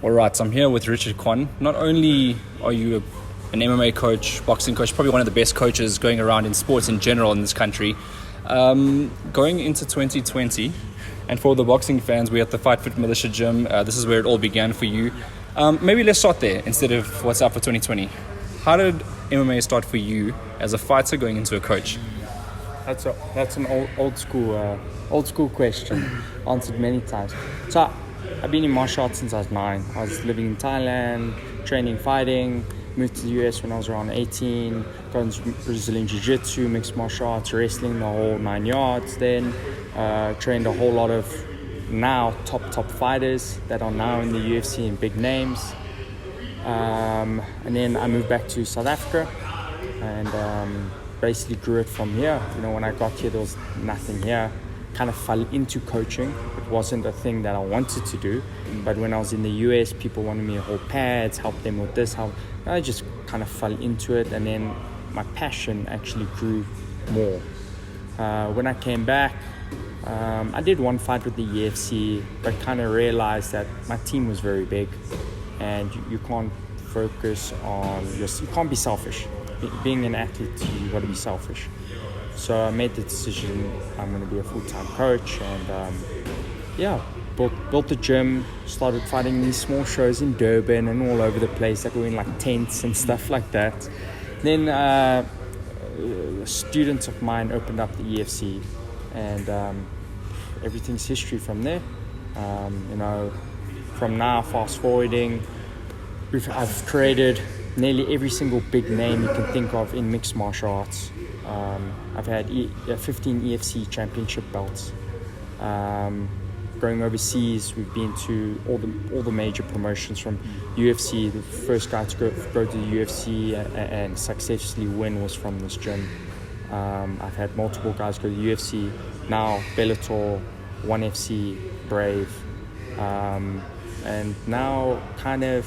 All right, so I'm here with Richard Quan. Not only are you an MMA coach, boxing coach, probably one of the best coaches going around in sports in general in this country. Going into 2020, and for the boxing fans, we're at the Fight Fit Militia Gym. This is where it all began for you. Maybe let's start there instead of what's up for 2020. How did MMA start for you as a fighter going into a coach? That's an old school question, answered many times. So I've been in martial arts since I was 9. I was living in Thailand, training fighting, moved to the US when I was around 18, got into Brazilian Jiu-Jitsu, mixed martial arts, wrestling, the whole 9 yards. Then trained a whole lot of now top fighters that are now in the UFC and big names. And then I moved back to South Africa and basically grew it from here. You know, when I got here, there was nothing here. Kind of fell into coaching. It wasn't a thing that I wanted to do, but when I was in the US, people wanted me to hold pads, help them with this. I just kind of fell into it, and then my passion actually grew more. When I came back, I did one fight with the EFC, but kind of realized that my team was very big, and you can't focus on you can't be selfish. Being an athlete, you got to be selfish. So I made the decision I'm going to be a full-time coach, and built the gym, started fighting these small shows in Durban and all over the place that were in like tents and stuff like that. Then students of mine opened up the EFC, and everything's history from there. From now, fast forwarding, I've created nearly every single big name you can think of in mixed martial arts. I've had 15 EFC championship belts. Going overseas, we've been to all the major promotions from UFC. The first guy to go to the UFC and successfully win was from this gym. I've had multiple guys go to the UFC. Now Bellator, 1FC, Brave, and now kind of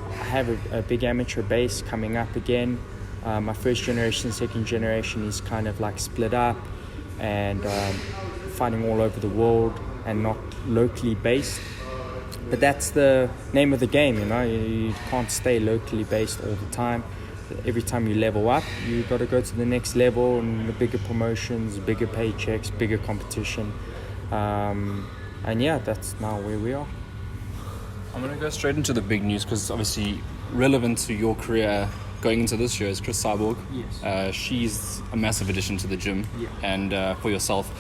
I have a big amateur base coming up again. My first generation, second generation is kind of like split up and fighting all over the world and not locally based. But that's the name of the game, you know. You can't stay locally based all the time. Every time you level up, you got to go to the next level and the bigger promotions, bigger paychecks, bigger competition. That's now where we are. I'm going to go straight into the big news because obviously relevant to your career going into this year is Cris Cyborg. Yes. She's a massive addition to the gym. Yeah. And for yourself.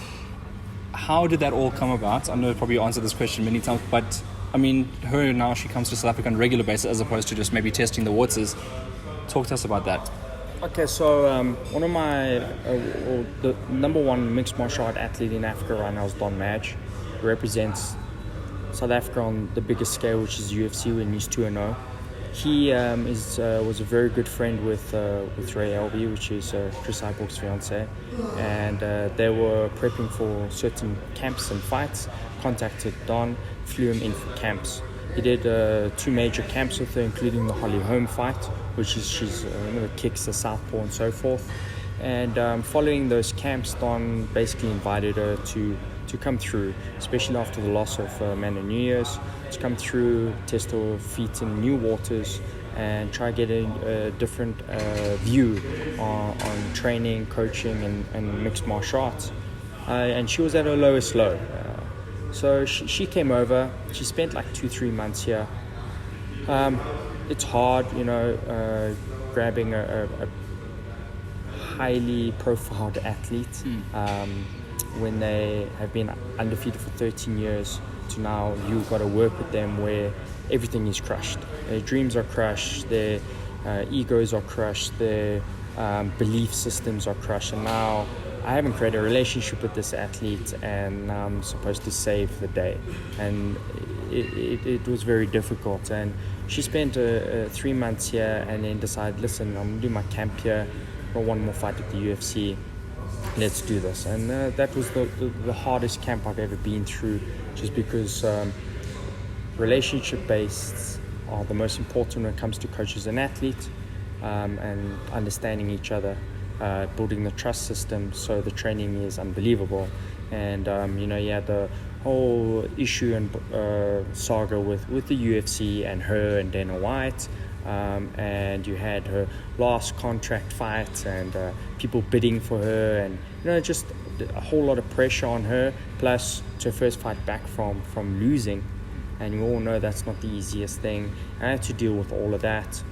How did that all come about? I know you probably answered this question many times, but I mean, her now, she comes to South Africa on a regular basis as opposed to just maybe testing the waters. Talk to us about that. Okay, so one of my, the number one mixed martial art athlete in Africa right now is Madge, who represents South Africa on the biggest scale, which is UFC, when he's 2-0. He was a very good friend with Ray Elby, which is Cris Cyborg's fiance, and they were prepping for certain camps and fights. Contacted Don, flew him in for camps. He did 2 major camps with her, including the Holly Holm fight, which is she's the kicks, the southpaw, and so forth. And following those camps, Don basically invited her to come through, especially after the loss of Amanda New Year's, to come through, test her feet in new waters, and try getting a different view on training, coaching, and mixed martial arts. And she was at her lowest low. So she came over. She spent like 2-3 months here. It's hard, grabbing a highly profiled athlete. When they have been undefeated for 13 years to now, you've got to work with them where everything is crushed. Their dreams are crushed, their egos are crushed, their belief systems are crushed. And now I haven't created a relationship with this athlete, and now I'm supposed to save the day. And it was very difficult. And she spent 3 months here and then decided, listen, I'm going to do my camp here. I've got one more fight at the UFC. Let's do this. And that was the hardest camp I've ever been through, just because relationship based are the most important when it comes to coaches and athletes, and understanding each other, building the trust system so the training is unbelievable. and you had the whole issue and saga with the UFC and her and Dana White, and you had her last contract fight and people bidding for her, and just a whole lot of pressure on her, plus it's her first fight back from losing, and you all know that's not the easiest thing. I had to deal with all of that,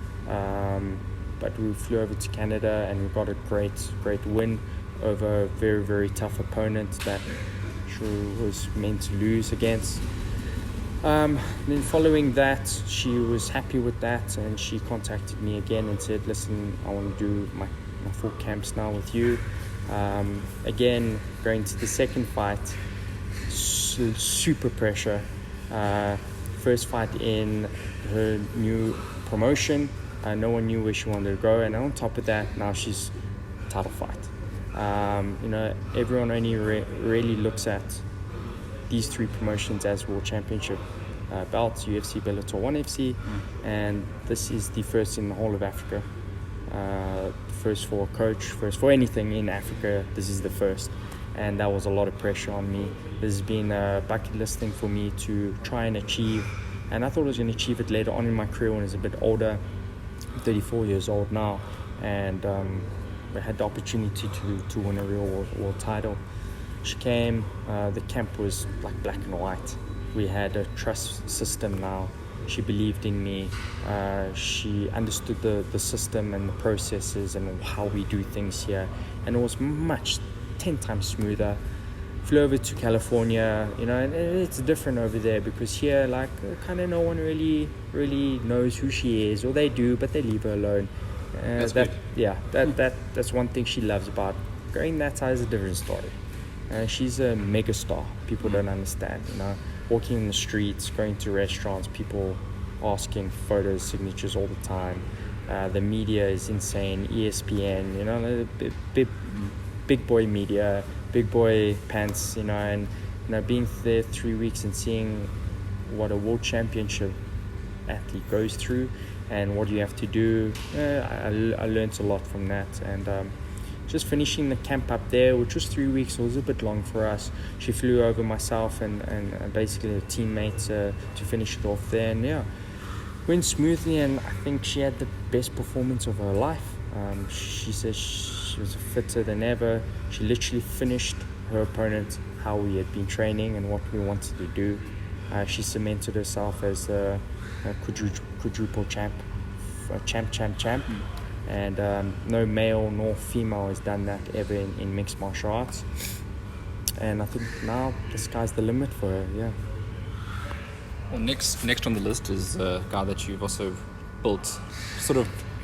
but we flew over to Canada and we got a great win over a very, very tough opponent that she was meant to lose against. Then following that, she was happy with that, and she contacted me again and said, listen, I want to do my full camps now with you. Again, going to the second fight, super pressure. First fight in her new promotion. No one knew where she wanted to go, and on top of that, now she's title fight. Everyone only really looks at these three promotions as world championship belts: UFC, Bellator, ONE FC, and this is the first in the whole of Africa. First for a coach, first for anything in Africa. This is the first, and that was a lot of pressure on me. This has been a bucket list thing for me to try and achieve, and I thought I was going to achieve it later on in my career when I was a bit older. I'm 34 years old now, and I had the opportunity to win a real world title. She came, the camp was like black and white. We had a trust system now. She believed in me. She understood the system and the processes and how we do things here, and it was 10 times smoother. Flew over to California, and it's different over there because here, like, kind of no one really knows who she is, or they do, but they leave her alone. That's one thing she loves about going that side is a different story. She's a mega star. People don't understand, walking in the streets, going to restaurants, people asking photos, signatures all the time. The media is insane. ESPN, big boy media, big boy pants, and being there 3 weeks and seeing what a world championship athlete goes through and what you have to do. I learned a lot from that, and just finishing the camp up there, which was 3 weeks, it was a bit long for us. She flew over myself and basically her teammates to finish it off there, and went smoothly, and I think she had the best performance of her life. She says she was fitter than ever. She literally finished her opponent how we had been training and what we wanted to do. She cemented herself as a quadruple champ. And no male nor female has done that ever in mixed martial arts. And I think now the sky's the limit for her, yeah. Well, next on the list is a guy that you've also built.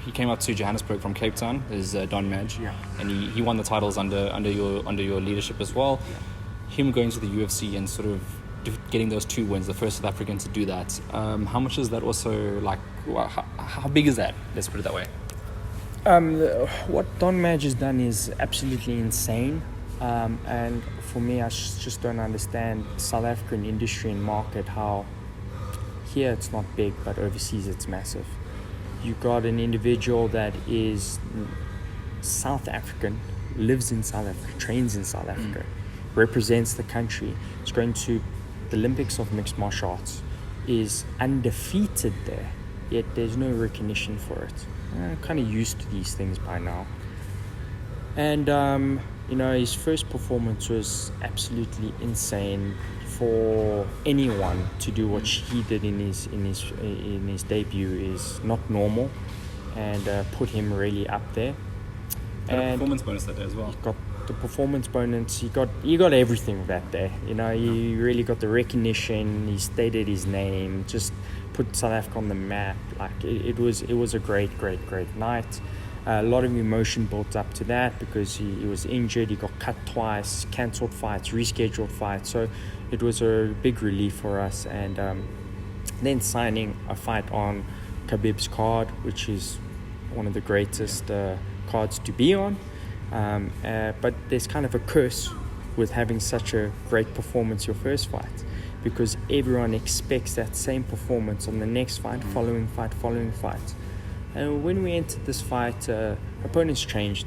He came up to Johannesburg from Cape Town. Is Don Madge, and he won the titles under your leadership as well. Yeah. Him going to the UFC and sort of getting those 2 wins, the first South African to do that. How much is that also like? How big is that? Let's put it that way. What Don Madge has done is absolutely insane, and for me, I just don't understand South African industry and market. How here it's not big, but overseas it's massive. You got an individual that is South African, lives in South Africa, trains in South Africa, represents the country. It's going to the Olympics of mixed martial arts, is undefeated there, yet there's no recognition for it. I'm kind of used to these things by now. And his first performance was absolutely insane. For anyone to do what he did in his debut is not normal, and put him really up there. And a performance bonus that day as well. He got the performance bonus. He got everything that day. He really got the recognition. He stated his name. Just put South Africa on the map. Like it was a great night. A lot of emotion built up to that because he was injured. He got cut twice, cancelled fights, rescheduled fights. So it was a big relief for us. And then signing a fight on Khabib's card, which is one of the greatest cards to be on. But there's kind of a curse with having such a great performance your first fight, because everyone expects that same performance on the next fight, following fight. And when we entered this fight, opponents changed.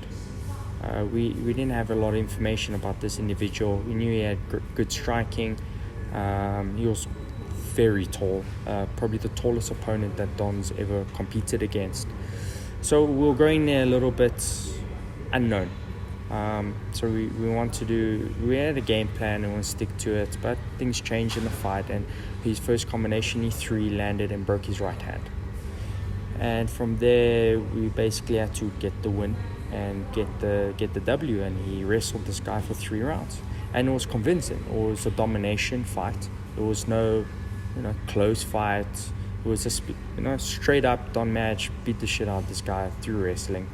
We didn't have a lot of information about this individual. We knew he had good striking. He was very tall, probably the tallest opponent that Don's ever competed against. So we were going there a little bit unknown. So we had a game plan and we'll stick to it, but things changed in the fight, and his first combination, he 3 landed and broke his right hand. And from there, we basically had to get the win and get the W, and he wrestled this guy for 3 rounds. And it was convincing. It was a domination fight. There was no, close fight. It was just, straight up Don Madge beat the shit out of this guy through wrestling.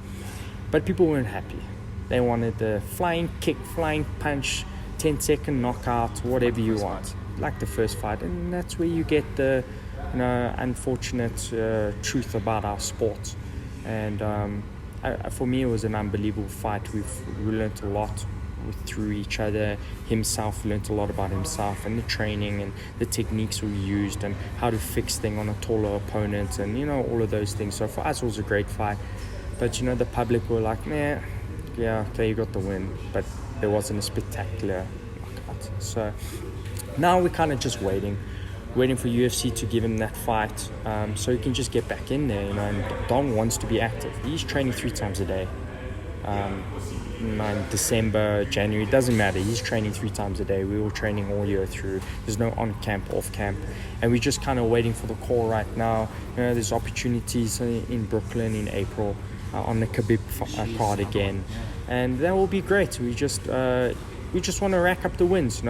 But people weren't happy. They wanted the flying kick, flying punch, 10-second knockout, whatever you want, like the first fight. And that's where you get the, unfortunate truth about our sport. And for me, it was an unbelievable fight. We learned a lot through each other. Himself learned a lot about himself and the training and the techniques we used and how to fix things on a taller opponent and, all of those things. So for us, it was a great fight. But, the public were like, nah, yeah, okay, you got the win, but there wasn't a spectacular knockout. So now we're kind of just waiting for UFC to give him that fight, so he can just get back in there, and Don wants to be active. He's training 3 times a day. In December, January, doesn't matter. He's training 3 times a day. We were training all year through. There's no on camp, off camp, and we're just kind of waiting for the call right now. There's opportunities in Brooklyn in April on the Khabib card again, and that will be great. We just want to rack up the wins,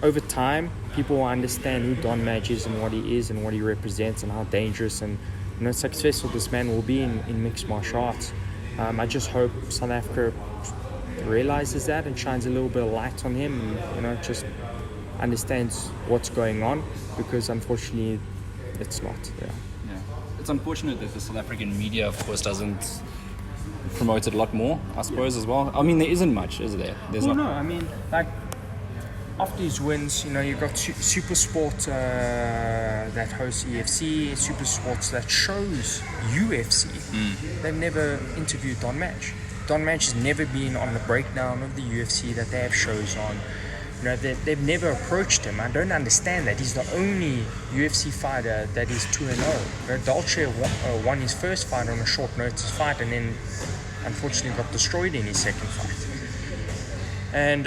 over time, people will understand who Don Madge is and what he is and what he represents and how dangerous and successful this man will be in mixed martial arts. I just hope South Africa realizes that and shines a little bit of light on him and just understands what's going on, because unfortunately it's not. Yeah. It's unfortunate that the South African media, of course, doesn't promote it a lot more, I suppose, as well. I mean, there isn't much, is there? After his wins, you've got Super Sport that hosts EFC, Super Sports that shows UFC. They've never interviewed Don Madge. Don Madge has never been on the breakdown of the UFC that they have shows on. They've never approached him. I don't understand that. He's the only UFC fighter that is 2-0. Dolce won his first fight on a short notice fight, and then unfortunately got destroyed in his second fight. And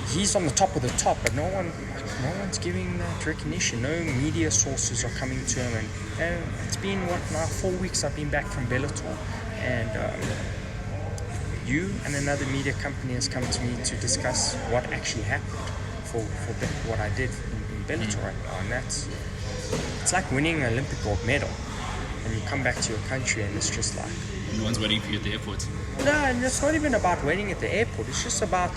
he's on the top of the top, but no one's giving that recognition. No media sources are coming to him, and it's been 4 weeks I've been back from Bellator, and you and another media company has come to me to discuss what actually happened for what I did in Bellator right now, and it's like winning an Olympic gold medal, and you come back to your country and it's just like no one's waiting for you at the airport. No, and it's not even about waiting at the airport. It's just about,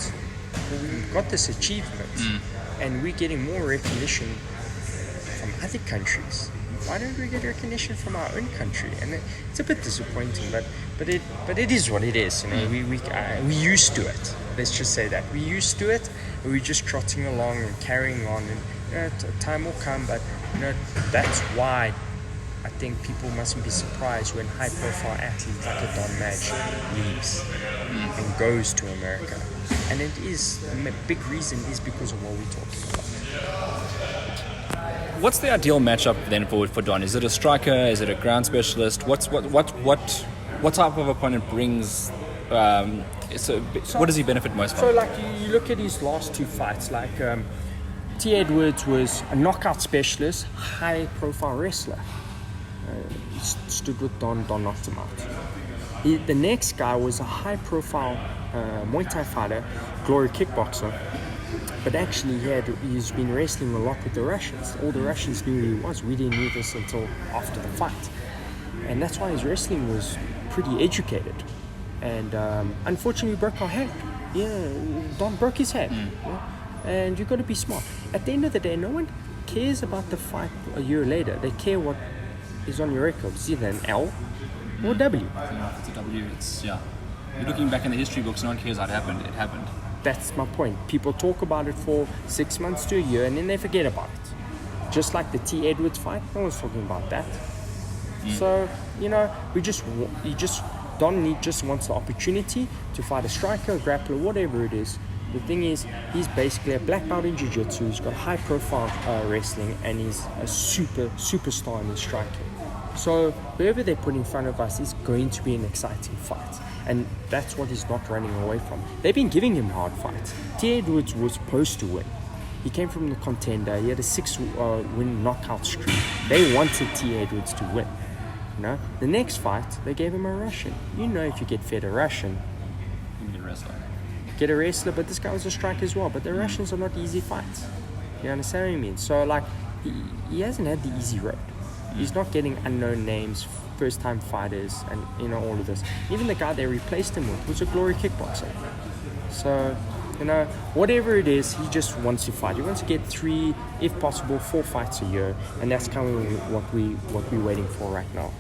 we've got this achievement, and we're getting more recognition from other countries. Why don't we get recognition from our own country? And it's a bit disappointing, but it is what it is. We used to it. Let's just say that we used to it, and we're just trotting along and carrying on. And time will come, but that's why I think people mustn't be surprised when high-profile athletes like a Don Madge leaves and goes to America. And it is, a big reason is because of what we're talking about. What's the ideal matchup then for Don? Is it a striker? Is it a ground specialist? What type of opponent brings? What does he benefit most from? So, like, you look at his last 2 fights. Like, T. Edwards was a knockout specialist, high-profile wrestler. Stood with Don knocked him out. The next guy was a high-profile Muay Thai fighter, glory kickboxer, but actually he's been wrestling a lot with the Russians. All the Russians knew who he was. We didn't know this until after the fight, and that's why his wrestling was pretty educated. And unfortunately, we broke our hand. Don broke his hand. And you've got to be smart. At the end of the day, no one cares about the fight a year later. They care what is on your record. It's either an L or a W. Yeah, it's a W. You're looking back in the history books, no one cares how it happened. It happened. That's my point. People talk about it for 6 months to a year and then they forget about it. Just like the T. Edwards fight, no one's talking about that. So, you just Don just wants the opportunity to fight a striker, a grappler, whatever it is. The thing is, he's basically a black belt in jiu-jitsu. He's got high-profile wrestling, and he's a superstar in his striking. So whoever they put in front of us is going to be an exciting fight, and that's what he's not running away from. They've been giving him hard fights. T. Edwards was supposed to win. He came from the Contender. He had a 6-win knockout streak. They wanted T. Edwards to win. You know, the next fight they gave him a Russian. You know, if you get fed a Russian, You get a wrestler. get a wrestler. But this guy was a striker as well. But the Russians are not easy fights. You understand what I mean? So like, he hasn't had the easy road. He's not getting unknown names, first-time fighters, and you know all of this. Even the guy they replaced him with was a glory kickboxer. So, you know, whatever it is, he just wants to fight. He wants to get 3, if possible, 4 fights a year, and that's kind of what we're waiting for right now.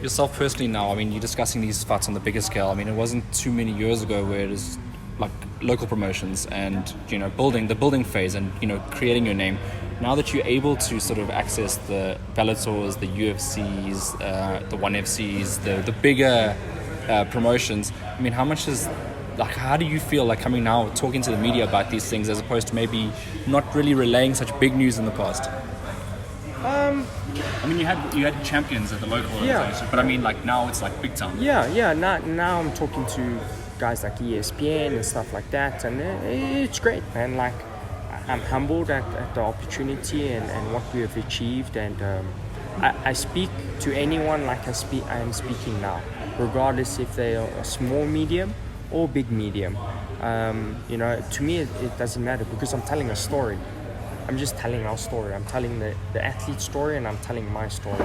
Yourself personally now, I mean, you're discussing these fights on the bigger scale. I mean, it wasn't too many years ago where it was like local promotions and, you know, the building phase and, you know, creating your name. Now that you're able to sort of access the Bellators, the UFCs, the 1FCs, the bigger promotions, I mean, how do you feel like coming now, talking to the media about these things as opposed to maybe not really relaying such big news in the past? I mean, you had champions at the local organization, but I mean, like now it's like big time. Yeah. Now I'm talking to guys like ESPN and stuff like that, and it's great, man. Like, I'm humbled at the opportunity and what we have achieved, and I speak to anyone like I am speaking now, regardless if they are a small medium or big medium. You know, to me it doesn't matter, because I'm telling a story. I'm just telling our story. I'm telling the athlete story, and I'm telling my story.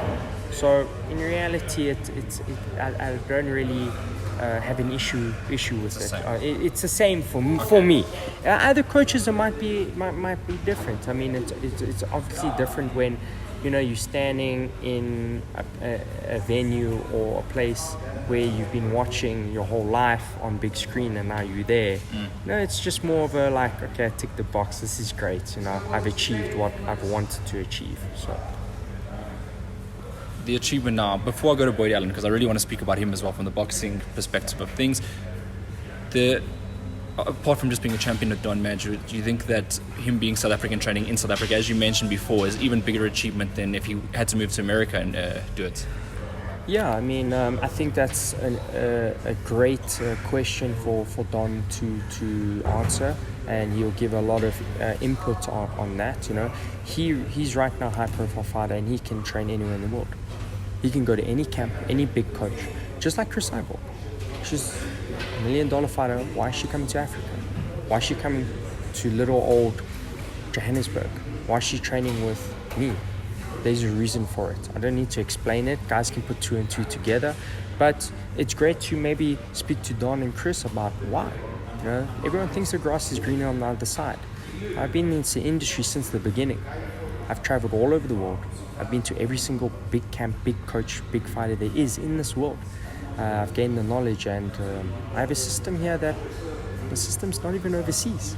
So in reality, I don't really have an issue with it. It's the same for me. Other coaches might be different. I mean, it's obviously different when, you know, you're standing in a venue or a place where you've been watching your whole life on big screen, and now you're there. No, it's just more of a like, okay, tick the box. This is great. You know, I've achieved what I've wanted to achieve. So. The achievement now, before I go to Boyd Allen, because I really want to speak about him as well from the boxing perspective of things, apart from just being a champion at Don Madge, do you think that him being South African, training in South Africa, as you mentioned before, is even bigger achievement than if he had to move to America and do it? Yeah, I mean, I think that's a great question for Don to answer, and he'll give a lot of input on that. You know, he's right now a high-profile fighter, and he can train anywhere in the world. He can go to any camp, any big coach, just like Cris Cyborg. She's $1 million fighter. Why is she coming to Africa? Why is she coming to little old Johannesburg? Why is she training with me? There's a reason for it. I don't need to explain it. Guys can put 2 and 2 together. But it's great to maybe speak to Don and Cris about why. You know, everyone thinks the grass is greener on the other side. I've been in the industry since the beginning. I've traveled all over the world. I've been to every single big camp, big coach, big fighter there is in this world. I've gained the knowledge, and I have a system here that the system's not even overseas.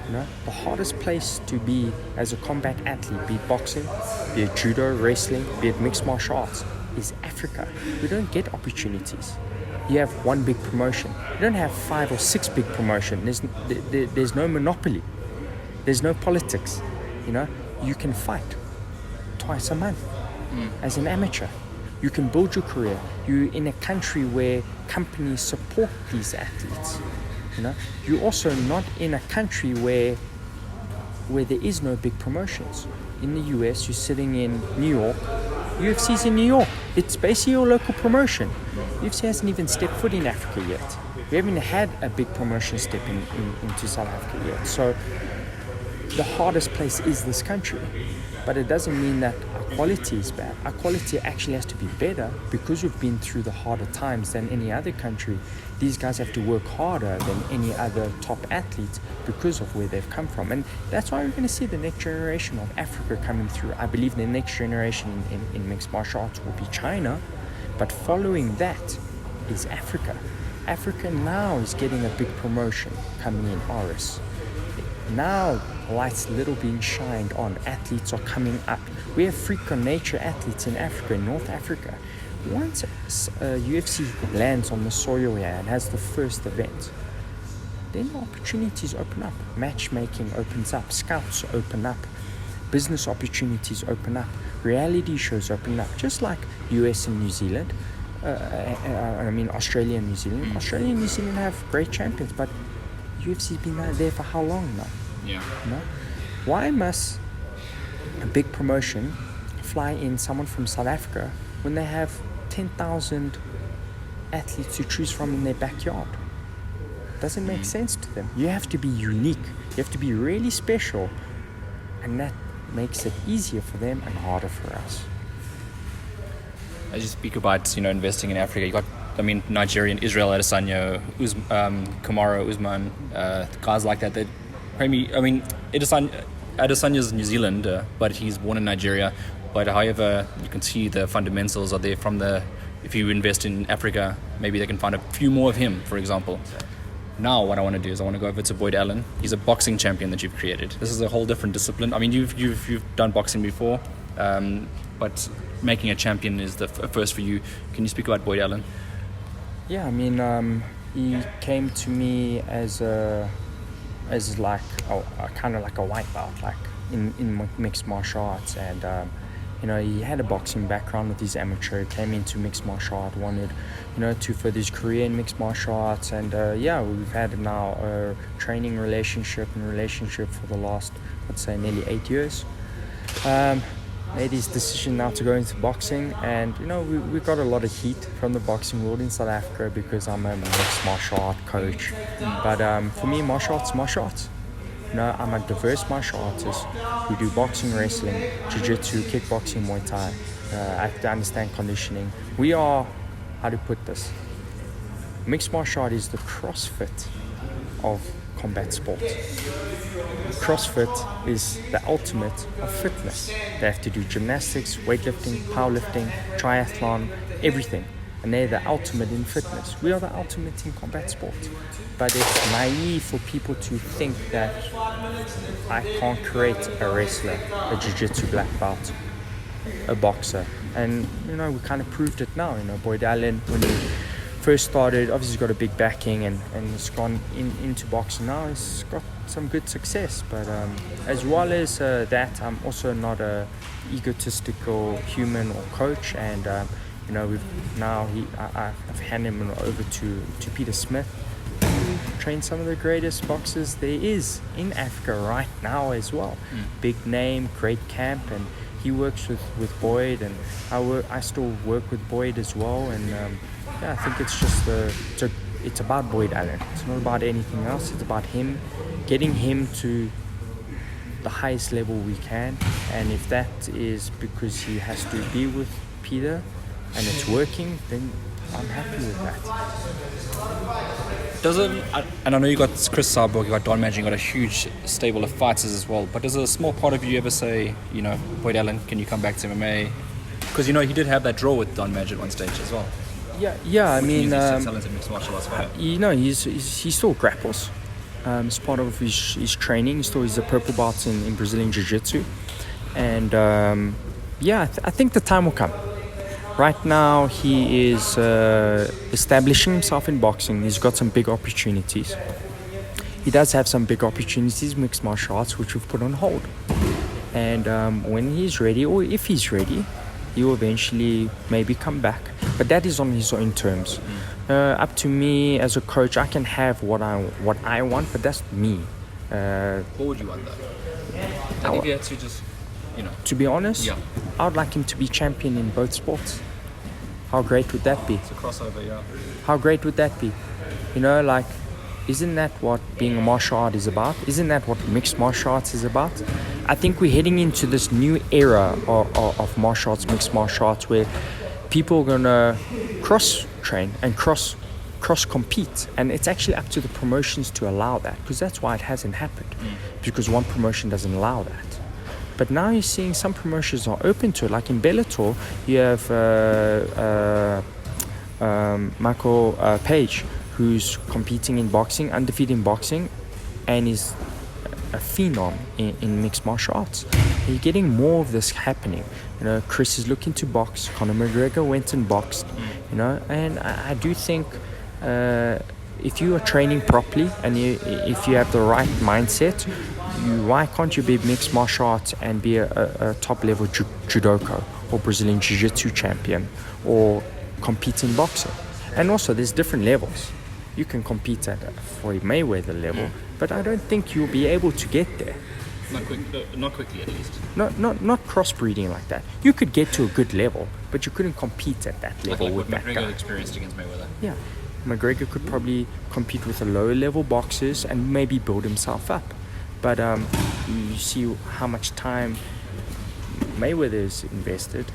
You know, the hardest place to be as a combat athlete, be it boxing, be it judo, wrestling, be it mixed martial arts, is Africa. We don't get opportunities. You have one big promotion. You don't have 5 or 6 big promotions. There's no monopoly. There's no politics. You know, you can fight twice a month as an amateur. You can build your career. You're in a country where companies support these athletes. You know, you're also not in a country where there is no big promotions. In the US, you're sitting in New York. UFC's in New York. It's basically your local promotion. UFC hasn't even stepped foot in Africa yet. We haven't had a big promotion step into South Africa yet. So the hardest place is this country. But it doesn't mean that our quality is bad. Our quality actually has to be better because we've been through the harder times than any other country. These guys have to work harder than any other top athletes because of where they've come from. And that's why we're going to see the next generation of Africa coming through. I believe the next generation in mixed martial arts will be China. But following that is Africa. Africa now is getting a big promotion coming in, Aris. Now, lights little being shined on. Athletes are coming up. We have freak of nature athletes in Africa, in North Africa. once UFC lands on the soil here and has the first event, then opportunities open up. Matchmaking opens up. Scouts open up. Business opportunities open up. Reality shows open up. Just like US and New Zealand. Australia and New Zealand. Australia and New Zealand have great champions, but UFC's been there for how long now? Yeah. You know? Why must a big promotion fly in someone from South Africa when they have 10,000 athletes to choose from in their backyard? Doesn't make sense to them. You have to be unique. You have to be really special, and that makes it easier for them and harder for us. As you speak about, investing in Africa, you got, Nigerian, Israel Adesanya, Kamaru Usman, guys like that. Adesanya's New Zealand, but he's born in Nigeria. But however, you can see the fundamentals are there if you invest in Africa, maybe they can find a few more of him, for example. Now what I want to do is I want to go over to Boyd Allen. He's a boxing champion that you've created. This is a whole different discipline. You've done boxing before, but making a champion is the first for you. Can you speak about Boyd Allen? Yeah, he came to me as like kind of like a white belt, like in mixed martial arts, and he had a boxing background with his amateur. Came into mixed martial art, wanted to further his career in mixed martial arts, and we've had now a training relationship for the last, I'd say, nearly 8 years. Made his decision now to go into boxing, and we got a lot of heat from the boxing world in South Africa because I'm a mixed martial art coach. But for me, martial arts. I'm a diverse martial artist. We do boxing, wrestling, jiu-jitsu, kickboxing, Muay Thai. I have to understand conditioning. We are, how to put this, mixed martial art is the CrossFit of combat sport. CrossFit is the ultimate of fitness. They have to do gymnastics, weightlifting, powerlifting, triathlon, everything. And they're the ultimate in fitness. We are the ultimate in combat sport. But it's naive for people to think that I can't create a wrestler, a jiu-jitsu black belt, a boxer. And, we kind of proved it now. Boyd Allen, when he first started, obviously he's got a big backing and has gone into boxing now. He's got some good success. But as well as that, I'm also not a egotistical human or coach. And, I've handed him over to Peter Smith, who trains some of the greatest boxers there is in Africa right now as well. Big name, great camp, and he works with Boyd, and I still work with Boyd as well. And I think it's just it's about Boyd Allen. It's not about anything else. It's about him, getting him to the highest level we can. And if that is because he has to be with Peter and it's working, then I'm happy with that. And I know you got Cris, Cyborg, you got Don Madge, you got a huge stable of fighters as well, but does a small part of you ever say, Boyd Allen, can you come back to MMA? Because he did have that draw with Don Madge at one stage as well. Yeah. He's a talented mixed martial arts fighter. He still grapples. It's part of his training. He's a purple belt in Brazilian Jiu-Jitsu, and I think the time will come. Right now, he is establishing himself in boxing. He's got some big opportunities. He does have some big opportunities in mixed martial arts, which we've put on hold. And when he's ready, or if he's ready, he will eventually maybe come back. But that is on his own terms. Up to me as a coach, I can have what I want, but that's me. What would you want though? I think you had to just, To be honest, I would like him to be champion in both sports. How great would that be? It's a crossover, yeah. How great would that be? Isn't that what being a martial art is about? Isn't that what mixed martial arts is about? I think we're heading into this new era of martial arts, mixed martial arts, where people are going to cross-train and cross-compete. And it's actually up to the promotions to allow that, because that's why it hasn't happened, because one promotion doesn't allow that. But now you're seeing some promotions are open to it. Like in Bellator, you have Michael Page, who's competing in boxing, undefeated in boxing, and is a phenom in mixed martial arts. You're getting more of this happening. You know, Cris is looking to box. Conor McGregor went and boxed. You know, and I do think if you are training properly and if you have the right mindset, why can't you be mixed martial arts and be a top level judoka or Brazilian jiu-jitsu champion or compete in boxing? And also, there's different levels. You can compete at Floyd Mayweather level, but I don't think you'll be able to get there. Not quickly, at least. Not crossbreeding like that. You could get to a good level, but you couldn't compete at that level with that guy. McGregor experienced against Mayweather. Yeah, McGregor could probably compete with the lower level boxers and maybe build himself up. But you see how much time Mayweather's invested.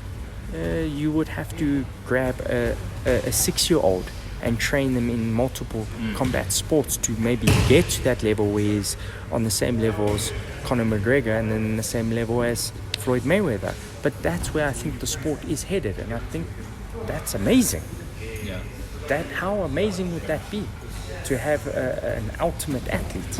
You would have to grab a 6-year-old and train them in multiple combat sports to maybe get to that level where he's on the same level as Conor McGregor and then the same level as Floyd Mayweather. But that's where I think the sport is headed, and I think that's amazing. Yeah. How amazing would that be to have an ultimate athlete?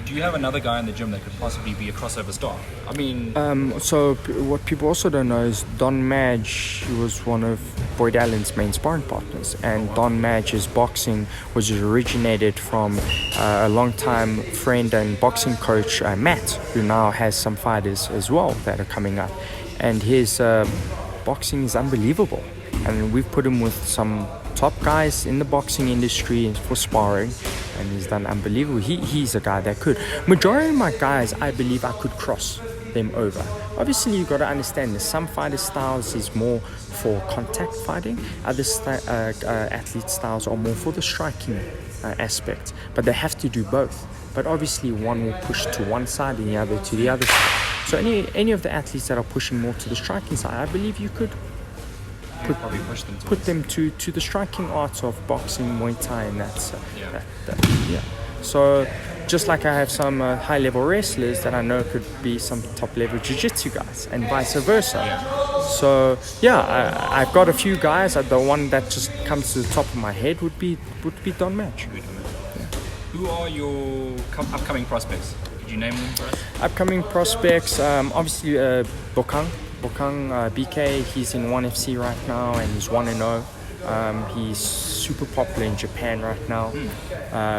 Do you have another guy in the gym that could possibly be a crossover star? I mean... So what people also don't know is Don Madge was one of Boyd Allen's main sparring partners, and Don Madge's boxing was originated from a long-time friend and boxing coach, Matt, who now has some fighters as well that are coming up. And his boxing is unbelievable. And we've put him with some top guys in the boxing industry for sparring, and he's done unbelievable. He's a guy that could. Majority of my guys, I believe I could cross them over. Obviously, you got to understand that some fighter styles is more for contact fighting. Other athlete styles are more for the striking aspect. But they have to do both. But obviously, one will push to one side and the other to the other side. So any of the athletes that are pushing more to the striking side, I believe you could put them to the striking arts of boxing, Muay Thai, and that's yeah. So just like I have some high level wrestlers that I know could be some top level jiu-jitsu guys, and vice versa. So yeah, I've got a few guys. The one that just comes to the top of my head would be Don Madge. Who are your upcoming prospects? Could you name them for us? Upcoming prospects, obviously Bokang BK, he's in 1FC right now and he's 1-0. He's super popular in Japan right now.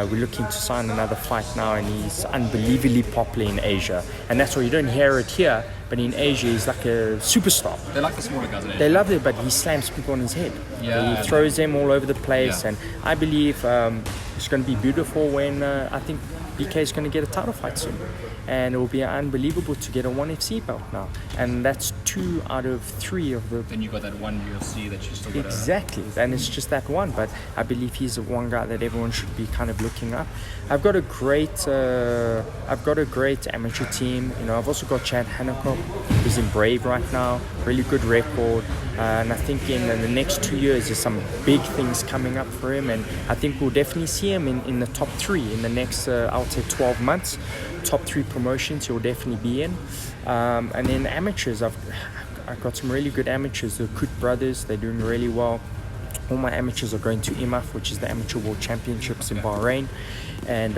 We're looking to sign another fight now, and he's unbelievably popular in Asia. And that's why you don't hear it here, but in Asia he's like a superstar. They like the smaller guys in Asia. They love it, but he slams people on his head. Yeah, he throws them all over the place, and I believe it's going to be beautiful when I think BK is going to get a title fight soon. And it will be unbelievable to get a 1FC belt now. And that's 2 out of 3 of the... Then you got that one UFC that you still got. Exactly, and it's just that one. But I believe he's the one guy that everyone should be kind of looking up. I've got a great amateur team. You know, I've also got Chad Hancock, who's in Brave right now. Really good record. And I think in the next 2 years, there's some big things coming up for him. And I think we'll definitely see him in the top 3 in the next, I would say, 12 months. Top 3 promotions he'll definitely be in. And then amateurs, I've got some really good amateurs. The Kut brothers, they're doing really well. All my amateurs are going to IMAF, which is the Amateur World Championships in Bahrain. And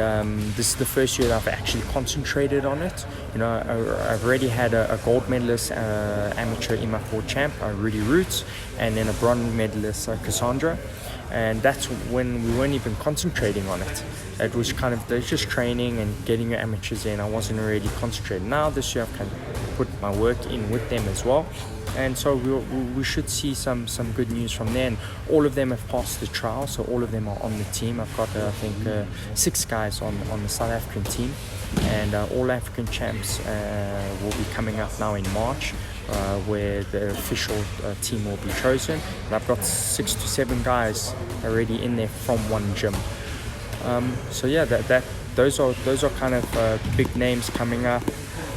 this is the first year that I've actually concentrated on it. You know, I've already had a gold medalist amateur IMAF World Champ, Rudy Roots, and then a bronze medalist, Cassandra. And that's when we weren't even concentrating on it. It was kind of just training and getting your amateurs in. I wasn't really concentrating. Now this year I've kind of put my work in with them as well. And so we should see some good news from there. And all of them have passed the trial, so all of them are on the team. I've got, I think, 6 guys on the South African team. And all African champs will be coming up now in March, where the official team will be chosen. And I've got 6 to 7 guys already in there from one gym. So yeah, those are kind of big names coming up.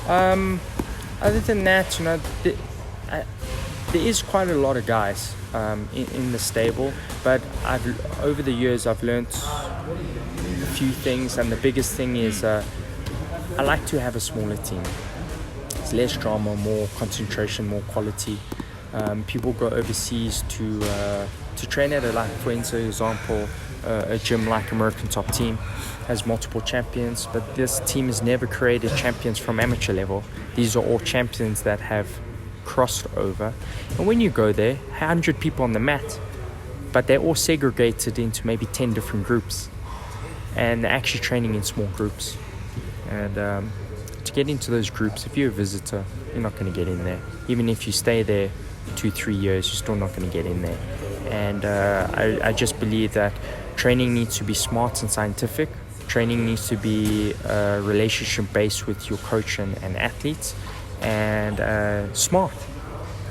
Other than that, you know, there is quite a lot of guys in the stable, but over the years I've learned a few things, and the biggest thing is I like to have a smaller team. It's less drama, more concentration, more quality. People go overseas to train at, like for example, a gym like American Top Team has multiple champions, but this team has never created champions from amateur level. These are all champions that have crossed over. And when you go there, 100 people on the mat, but they're all segregated into maybe 10 different groups, and they're actually training in small groups. And to get into those groups, if you're a visitor, you're not going to get in there. Even if you stay there 2-3 years, you're still not going to get in there. And I just believe that training needs to be smart and scientific. Training needs to be relationship based with your coach and athletes, and smart,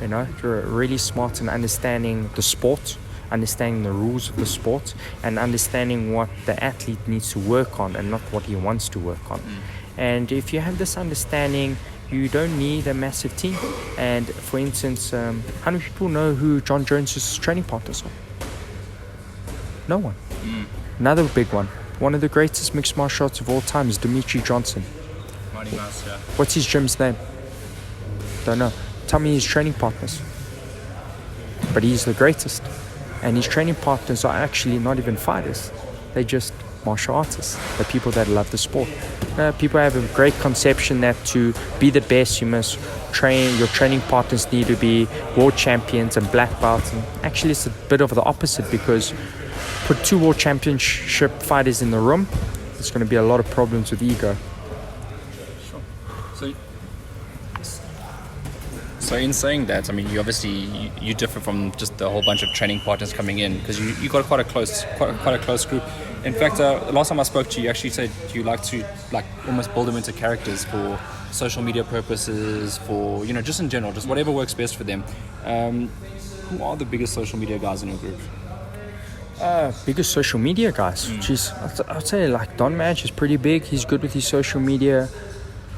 really smart in understanding the sport, understanding the rules of the sport, and understanding what the athlete needs to work on and not what he wants to work on. And if you have this understanding, you don't need a massive team. And for instance, how many people know who John Jones' training partners are? No one. Another big one of the greatest mixed martial arts of all time is Dimitri Johnson. Mighty Mouse, yeah. What's his gym's name? Don't know. Tell me his training partners. But he's the greatest. And his training partners are actually not even fighters. They're just martial artists. They're people that love the sport. People have a great conception that to be the best, you must train. Your training partners need to be world champions and black belts. And actually, it's a bit of the opposite, because put 2 world championship fighters in the room, there's going to be a lot of problems with ego. Sure. So in saying that, I mean, you obviously you differ from just a whole bunch of training partners coming in, because you got quite a close group. In fact, the last time I spoke to you, you actually said you like to almost build them into characters for social media purposes, for just in general, just whatever works best for them. Who are the biggest social media guys in your group? Biggest social media guys. Jeez, I'd say like Don Madge is pretty big. He's good with his social media.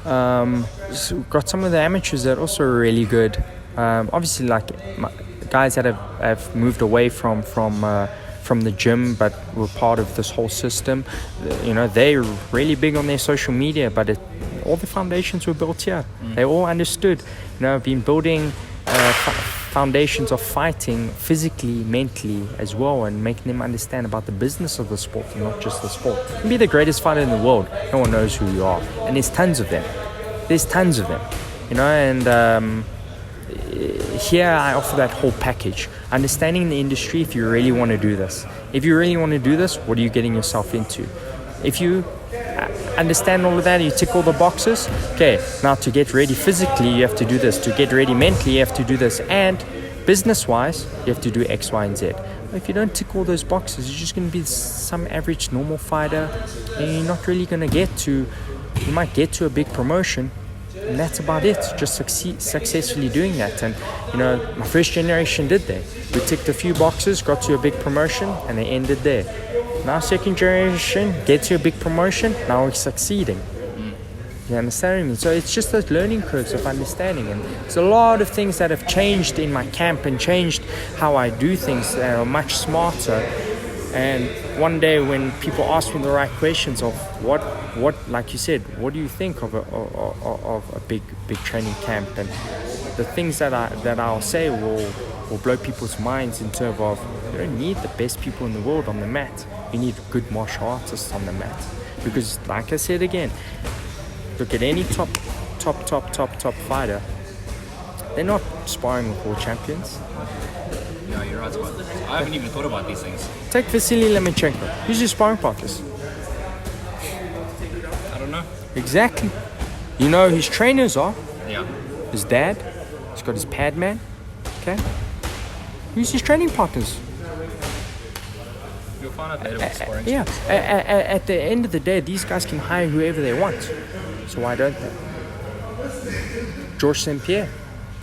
So we've got some of the amateurs that are also really good. Obviously, like guys that have moved away from the gym, but were part of this whole system. They're really big on their social media, but all the foundations were built here. They all understood. Been building foundations of fighting physically, mentally as well, and making them understand about the business of the sport and not just the sport. You can be the greatest fighter in the world. No one knows who you are, and there's tons of them. And here I offer that whole package. Understanding the industry, if you really want to do this. What are you getting yourself into? If you understand all of that, you tick all the boxes. Okay, now to get ready physically, you have to do this. To get ready mentally, you have to do this. And business-wise, you have to do X, Y, and Z. If you don't tick all those boxes, you're just going to be some average normal fighter, and you're not really going to get to. You might get to a big promotion, and that's about it. Just successfully doing that. And my first generation did that. We ticked a few boxes, got to a big promotion, and they ended there. Now second generation, get to a big promotion, now we're succeeding. You understand me? So it's just those learning curves of understanding, and there's a lot of things that have changed in my camp and changed how I do things that are much smarter. And one day when people ask me the right questions of what like you said, what do you think of a big training camp, and the things that I'll say will blow people's minds in terms of you don't need the best people in the world on the mat. You need good martial artists on the mat, because like I said again, look at any top fighter. They're not sparring with world champions. Yeah, you're right about that. I haven't even thought about these things. Take Vasily Lomachenko. Who's his sparring partners? I don't know. Exactly. His trainers are. Yeah. His dad. He's got his pad man. Okay. Who's his training partners? You'll find out later with sparring. Yeah. At the end of the day, these guys can hire whoever they want. So why don't they? Georges St-Pierre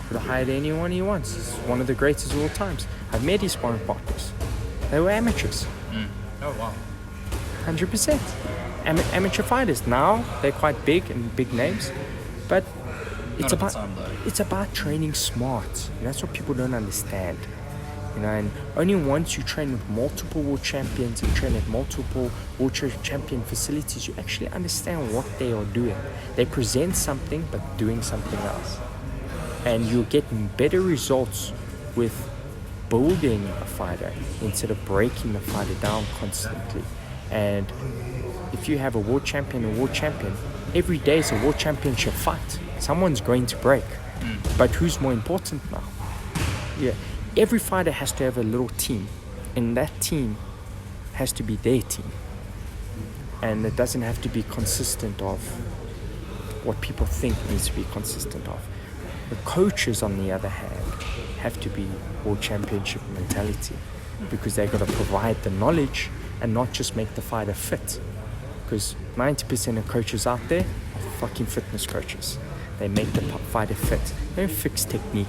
could have hired anyone he wants. He's one of the greatest of all times. I've met his sparring partners. They were amateurs. Oh, wow. 100%. Amateur fighters. Now, they're quite big and big names. But it's about training smart. And that's what people don't understand. And only once you train with multiple world champions and train at multiple world champion facilities, you actually understand what they are doing. They present something, but doing something else. And you're getting better results with building a fighter instead of breaking the fighter down constantly. And if you have a world champion, every day is a world championship fight. Someone's going to break. But who's more important now? Yeah, every fighter has to have a little team, and that team has to be their team. And it doesn't have to be consistent of what people think needs to be consistent of. The coaches, on the other hand, have to be world championship mentality, because they've got to provide the knowledge and not just make the fighter fit. Because 90% of coaches out there are fucking fitness coaches. They make the fighter fit. They don't fix technique.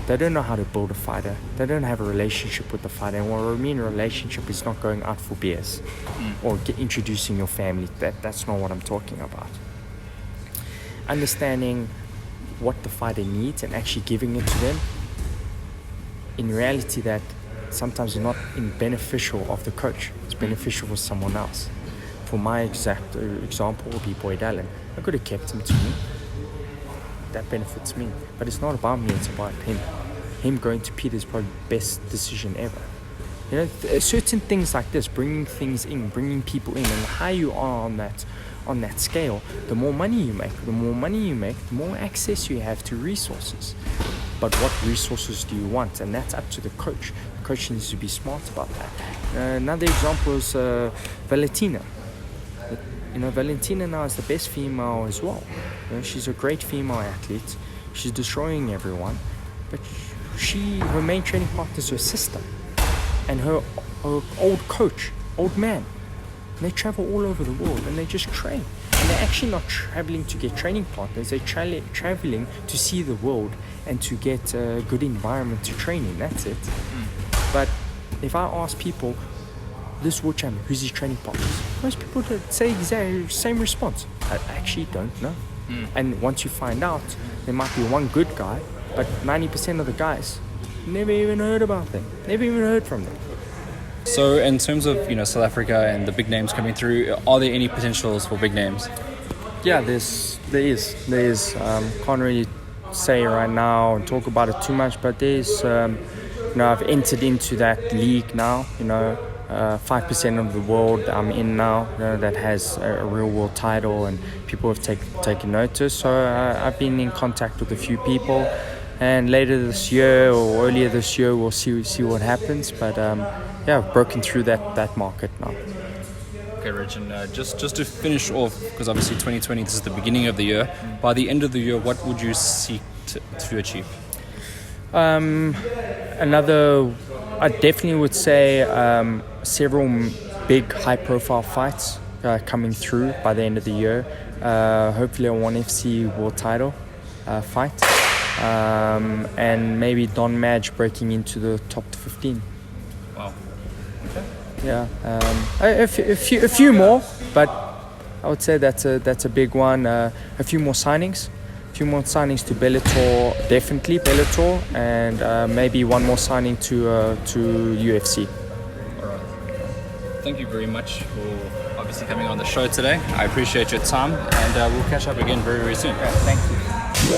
They don't know how to build a fighter. They don't have a relationship with the fighter. And what I mean a relationship is not going out for beers or introducing your family. That's not what I'm talking about. Understanding what the fighter needs and actually giving it to them, in reality that sometimes is not beneficial of the coach. It's beneficial for someone else. For my exact example would be Boyd Allen. I could have kept him to me. That benefits me. But it's not about me, it's about him. Him going to Peter is probably the best decision ever. You know, certain things like this, bringing things in, bringing people in, and the higher you are on that scale, the more money you make. The more money you make, the more access you have to resources. But what resources do you want? And that's up to the coach. The coach needs to be smart about that. Another example is Valentina. You know, Valentina now is the best female as well. You know, she's a great female athlete. She's destroying everyone. But her main training partner is her sister. And her old coach, old man. And they travel all over the world and they just train. And they're actually not traveling to get training partners. They're traveling to see the world and to get a good environment to train in. That's it. But if I ask people, this world champion, who's his training partners? Most people say exactly the same response. I actually don't know. And once you find out, there might be one good guy, but 90% of the guys never even heard about them. Never even heard from them. So in terms of, you know, South Africa and the big names coming through, are there any potentials for big names? Yeah, there is. Can't really say right now and talk about it too much, but there's, you know, I've entered into that league now, you know, 5% of the world I'm in now, you know, that has a real world title, and people have taken notice. So I've been in contact with a few people, and later this year or earlier this year we'll see what happens. But yeah, I've broken through that market now. Okay, Rich, and just to finish off, because obviously 2020, this is the beginning of the year. By the end of the year, what would you seek to achieve? I definitely would say several big high-profile fights coming through by the end of the year. Hopefully a ONE FC world title fight, and maybe Don Madge breaking into the top 15. Wow. Okay. Yeah, a few more, but I would say that's a big one. A few more signings to Bellator, definitely Bellator, and maybe one more signing to UFC. All right. Thank you very much for obviously coming on the show today. I appreciate your time, and we'll catch up again very, very soon. Yeah, thank you.